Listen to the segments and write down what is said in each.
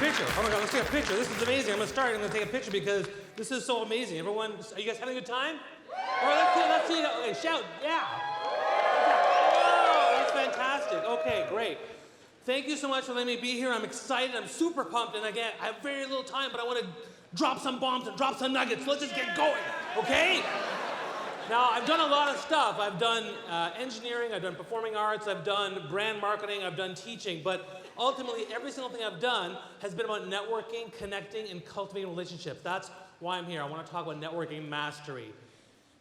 picture. Oh my God, let's take a picture. This is amazing. I'm gonna take a picture because this is so amazing. Everyone, are you guys having a good time? All right, let's see. Okay, shout, yeah. Oh, that's fantastic. Okay, great. Thank you so much for letting me be here. I'm excited. I'm super pumped. And again, I have very little time, but I want to drop some bombs and drop some nuggets. Let's just get going, okay? Now, I've done a lot of stuff. I've done engineering, I've done performing arts, I've done brand marketing, I've done teaching, but ultimately, every single thing I've done has been about networking, connecting, and cultivating relationships. That's why I'm here. I want to talk about networking mastery.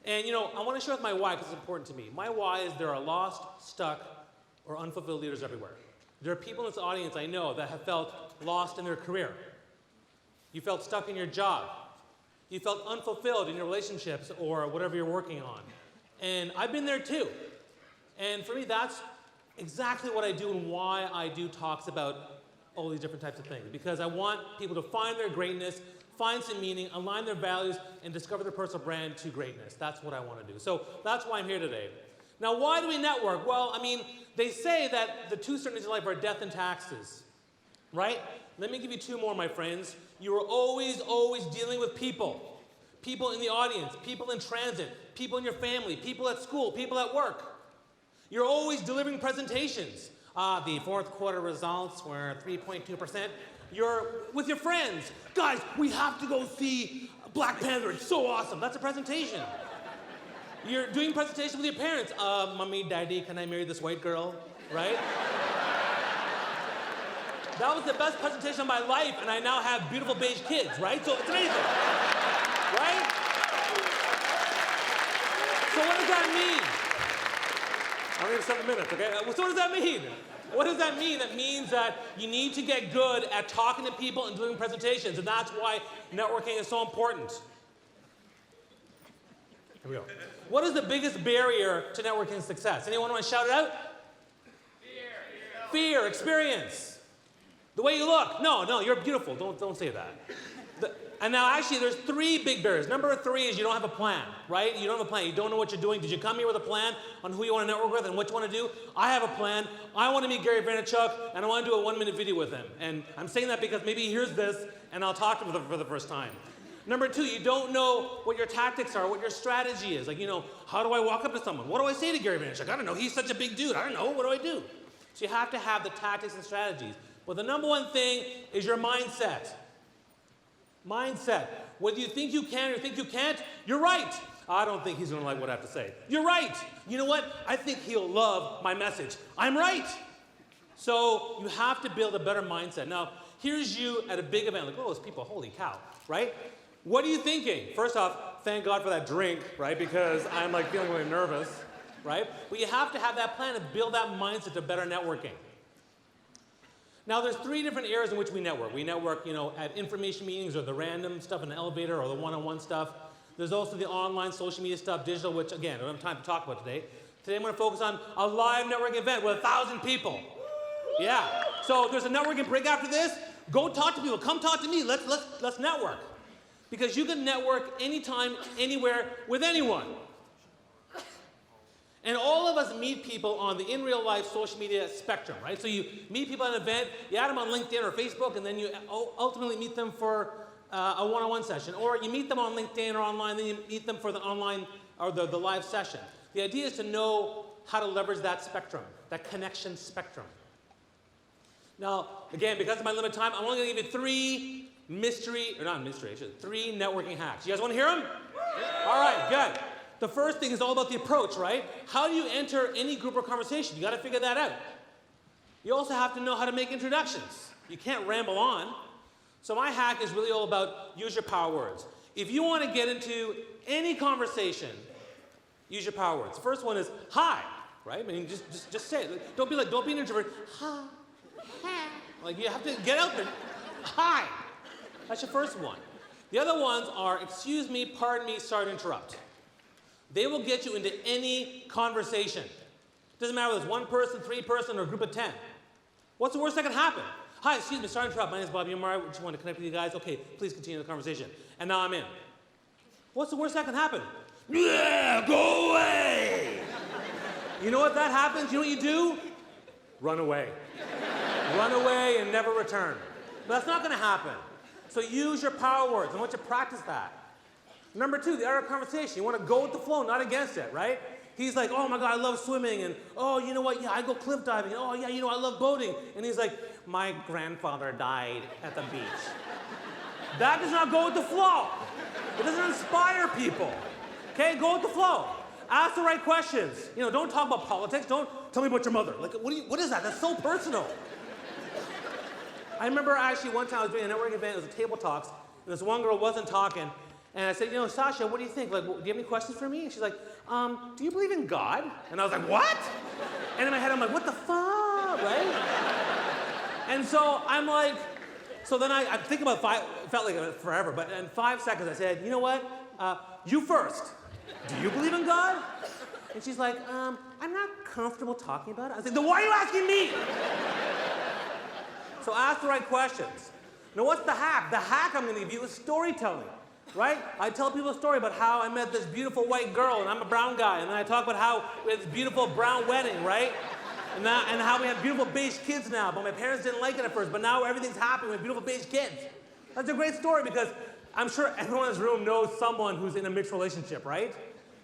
And I want to share with my why because it's important to me. My why is there are lost, stuck, or unfulfilled leaders everywhere. There are people in this audience I know that have felt lost in their career. You felt stuck in your job. You felt unfulfilled in your relationships or whatever you're working on. And I've been there too. And for me, that's exactly what I do and why I do talks about all these different types of things. Because I want people to find their greatness, find some meaning, align their values, and discover their personal brand to greatness. That's what I want to do. So that's why I'm here today. Now, why do we network? Well, they say that the two certainties of life are death and taxes, right? Let me give you two more, my friends. You are always, always dealing with people. People in the audience, people in transit, people in your family, people at school, people at work. You're always delivering presentations. The fourth quarter results were 3.2%. You're with your friends. Guys, we have to go see Black Panther. It's so awesome. That's a presentation. You're doing presentation with your parents. Mommy, Daddy, can I marry this white girl? Right? That was the best presentation of my life, and I now have beautiful beige kids, right? So it's amazing, right? So what does that mean? I only have 7 minutes, okay? So what does that mean? What does that mean? That means that you need to get good at talking to people and doing presentations, and that's why networking is so important. Here we go. What is the biggest barrier to networking success? Anyone want to shout it out? Fear, experience. The way you look. No, you're beautiful. Don't say that. And now, actually, there's 3 big barriers. Number 3 is you don't have a plan, right? You don't have a plan. You don't know what you're doing. Did you come here with a plan on who you want to network with and what you want to do? I have a plan. I want to meet Gary Vaynerchuk, and I want to do a 1-minute video with him. And I'm saying that because maybe he hears this, and I'll talk to him for the first time. Number 2, you don't know what your tactics are, what your strategy is. Like, how do I walk up to someone? What do I say to Gary Vaynerchuk? I don't know. He's such a big dude. I don't know. What do I do? So you have to have the tactics and strategies. But the number one thing is your mindset. Mindset. Whether you think you can or you think you can't, you're right. I don't think he's going to like what I have to say. You're right. You know what? I think he'll love my message. I'm right. So you have to build a better mindset. Now, here's you at a big event. Like, oh, those people, holy cow, right? What are you thinking? First off, thank God for that drink, right? Because I'm feeling really nervous, right? But you have to have that plan and build that mindset to better networking. Now, there's 3 different areas in which we network. We network, at information meetings or the random stuff in the elevator or the one-on-one stuff. There's also the online social media stuff, digital, which, again, I don't have time to talk about today. Today, I'm going to focus on a live networking event with 1,000 people. Yeah. So there's a networking break after this. Go talk to people. Come talk to me. Let's network. Because you can network anytime, anywhere, with anyone. And all of us meet people on the in real life social media spectrum, right? So you meet people at an event, you add them on LinkedIn or Facebook, and then you ultimately meet them for a one-on-one session. Or you meet them on LinkedIn or online, then you meet them for the online or the live session. The idea is to know how to leverage that spectrum, that connection spectrum. Now, again, because of my limited time, I'm only going to give you 3 3 networking hacks. You guys want to hear them? All right, good. The first thing is all about the approach, right? How do you enter any group or conversation? You got to figure that out. You also have to know how to make introductions. You can't ramble on. So my hack is really all about use your power words. If you want to get into any conversation, use your power words. The first one is hi, right? Just say it. Don't be an introvert. Hi. You have to get out there. Hi. That's your first one. The other ones are excuse me, pardon me, sorry to interrupt. They will get you into any conversation. Doesn't matter whether it's 1 person, 3 person, or a group of 10. What's the worst that can happen? Hi, excuse me, sorry to interrupt. My name is Bobby Umar. I just want to connect with you guys. Okay, please continue the conversation. And now I'm in. What's the worst that can happen? Yeah, go away! You know what that happens? You know what you do? Run away. Run away and never return. But that's not going to happen. So use your power words. I want you to practice that. Number 2, the art of conversation. You want to go with the flow, not against it, right? He's like, oh my God, I love swimming. And oh, you know what? Yeah, I go cliff diving. And, oh yeah, you know, I love boating. And he's like, my grandfather died at the beach. That does not go with the flow. It doesn't inspire people. Okay, go with the flow. Ask the right questions. You know, don't talk about politics. Don't tell me about your mother. Like, what is that? That's so personal. I remember actually one time I was doing a networking event. It was a table talks, and this one girl wasn't talking. And I said, you know, Sasha, what do you think? Like, do you have any questions for me? And she's like, do you believe in God? And I was like, what? And in my head, I'm like, what the fuck, right? And so I'm like, so then I think about it felt like forever, but in 5 seconds I said, you know what? You first. Do you believe in God? And she's like, I'm not comfortable talking about it. I said, then why are you asking me? So ask the right questions. Now what's the hack? The hack I'm going to give you is storytelling, right? I tell people a story about how I met this beautiful white girl and I'm a brown guy, and then I talk about how we had this beautiful brown wedding, right? And how we have beautiful beige kids now, but my parents didn't like it at first, but now everything's happy, we have beautiful beige kids. That's a great story because I'm sure everyone in this room knows someone who's in a mixed relationship, right?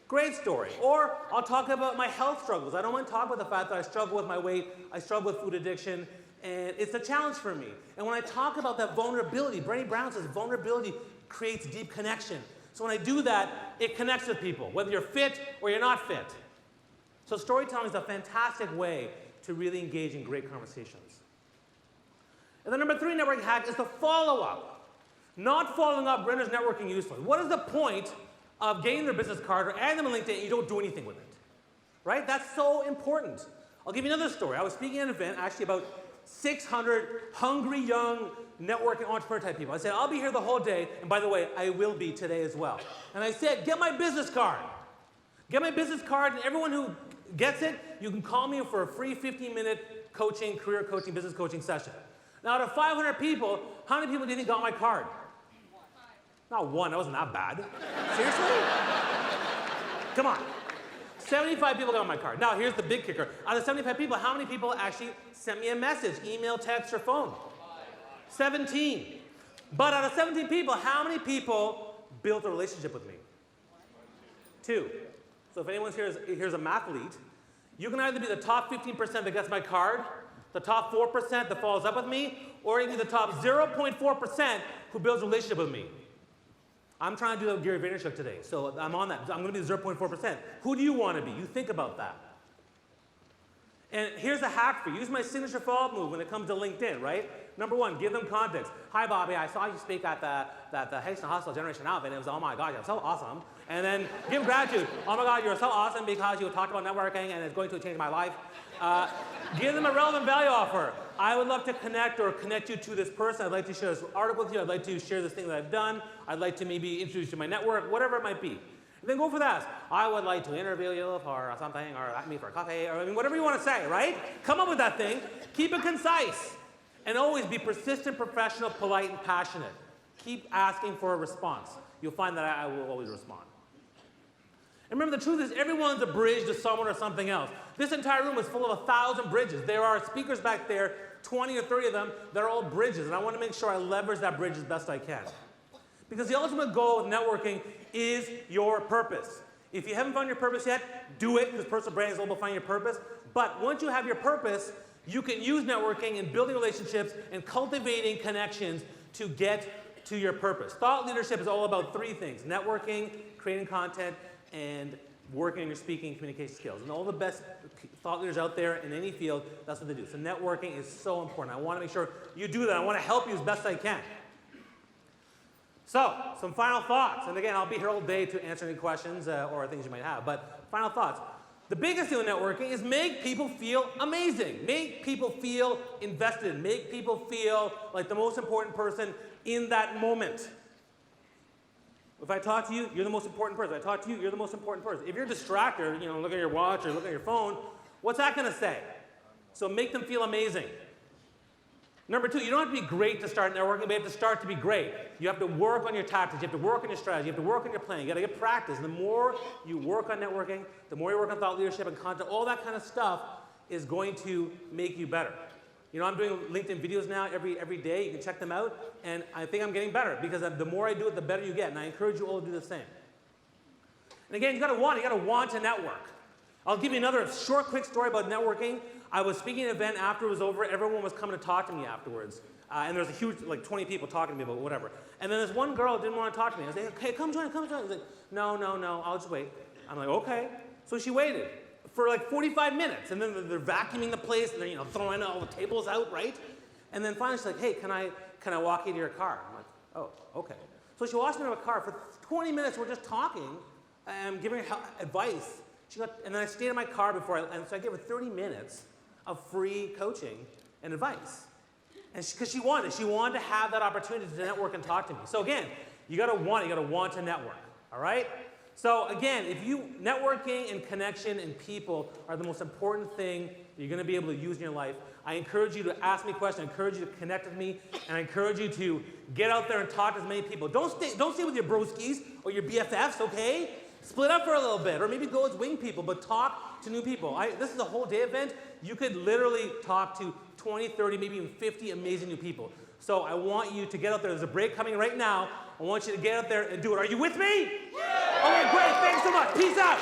Great story. Or I'll talk about my health struggles. I don't want to talk about the fact that I struggle with my weight, I struggle with food addiction, and it's a challenge for me. And when I talk about that vulnerability, Brené Brown says vulnerability creates deep connection. So when I do that, it connects with people, whether you're fit or you're not fit. So storytelling is a fantastic way to really engage in great conversations. And the number 3 networking hack is the follow-up. Not following up renders networking useless. What is the point of getting their business card or adding them on LinkedIn and you don't do anything with it? Right? That's so important. I'll give you another story. I was speaking at an event actually about 600 hungry young networking entrepreneur type people. I said, I'll be here the whole day, and by the way, I will be today as well. And I said, get my business card. Get my business card, and everyone who gets it, you can call me for a free 15-minute coaching, career coaching, business coaching session. Now, out of 500 people, how many people do you think got my card? Not one, that wasn't that bad. Seriously? Come on. 75 people got my card. Now, here's the big kicker. Out of 75 people, how many people actually sent me a message, email, text, or phone? 17. But out of 17 people, how many people built a relationship with me? 2. So if anyone here's a mathlete, you can either be the top 15% that gets my card, the top 4% that follows up with me, or you can be the top 0.4% who builds a relationship with me. I'm trying to do that Gary Vaynerchuk today, so I'm on that. I'm going to be the 0.4%. Who do you want to be? You think about that. And here's a hack for you. Use my signature follow-up move when it comes to LinkedIn, right? Number 1, give them context. Hi, Bobby. I saw you speak at the Houston Hustle Generation Alpha, and it was, oh my God, you're so awesome. And then give gratitude. Oh my God, you're so awesome because you talked about networking and it's going to change my life. Give them a relevant value offer. I would love to connect or connect you to this person. I'd like to share this article with you. I'd like to share this thing that I've done. I'd like to maybe introduce you to my network, whatever it might be. And then go for that. I would like to interview you for something, or meet for a coffee, or I mean, whatever you want to say, right? Come up with that thing. Keep it concise. And always be persistent, professional, polite, and passionate. Keep asking for a response. You'll find that I will always respond. And remember, the truth is everyone's a bridge to someone or something else. This entire room is full of 1,000 bridges. There are speakers back there, 20 or 30 of them, that are all bridges. And I want to make sure I leverage that bridge as best I can. Because the ultimate goal of networking is your purpose. If you haven't found your purpose yet, do it, because personal branding is all about finding your purpose. But once you have your purpose, you can use networking and building relationships and cultivating connections to get to your purpose. Thought leadership is all about 3 things: networking, creating content, and working on your speaking and communication skills. And all the best thought leaders out there in any field, that's what they do. So networking is so important. I want to make sure you do that. I want to help you as best I can. So, some final thoughts. And again, I'll be here all day to answer any questions or things you might have. But final thoughts. The biggest thing with networking is make people feel amazing. Make people feel invested. Make people feel like the most important person in that moment. If I talk to you, you're the most important person. If I talk to you, you're the most important person. If you're a distractor, you know, look at your watch or look at your phone, what's that going to say? So make them feel amazing. Number 2, you don't have to be great to start networking, but you have to start to be great. You have to work on your tactics. You have to work on your strategy. You have to work on your plan. You got to get practice. And the more you work on networking, the more you work on thought leadership and content, all that kind of stuff is going to make you better. You know, I'm doing LinkedIn videos now every day. You can check them out. And I think I'm getting better because the more I do it, the better you get. And I encourage you all to do the same. And again, you gotta want to network. I'll give you another short, quick story about networking. I was speaking at an event after it was over. Everyone was coming to talk to me afterwards. And there was a huge, like 20 people talking to me about whatever. And then this one girl didn't want to talk to me. I was like, okay, come join. I was like, no, I'll just wait. I'm like, okay. So she waited for like 45 minutes. And then they're vacuuming the place, and they're, throwing all the tables out, right? And then finally she's like, hey, can I walk you to your car? I'm like, oh, okay. So she walks me to her car. For 20 minutes, we're just talking. I'm giving her advice. And then I stayed in my car and so I gave her 30 minutes of free coaching and advice. And because she wanted to have that opportunity to network and talk to me. So again, you gotta want to network, all right? So again, networking and connection and people are the most important thing that you're gonna be able to use in your life. I encourage you to ask me questions, I encourage you to connect with me, and I encourage you to get out there and talk to as many people. Don't stay with your broskies or your BFFs, okay? Split up for a little bit, or maybe go as wing people, but talk to new people. This is a whole day event. You could literally talk to 20, 30, maybe even 50 amazing new people. So I want you to get out there. There's a break coming right now. I want you to get out there and do it. Are you with me? Yeah! Okay, great. Thanks so much. Peace out.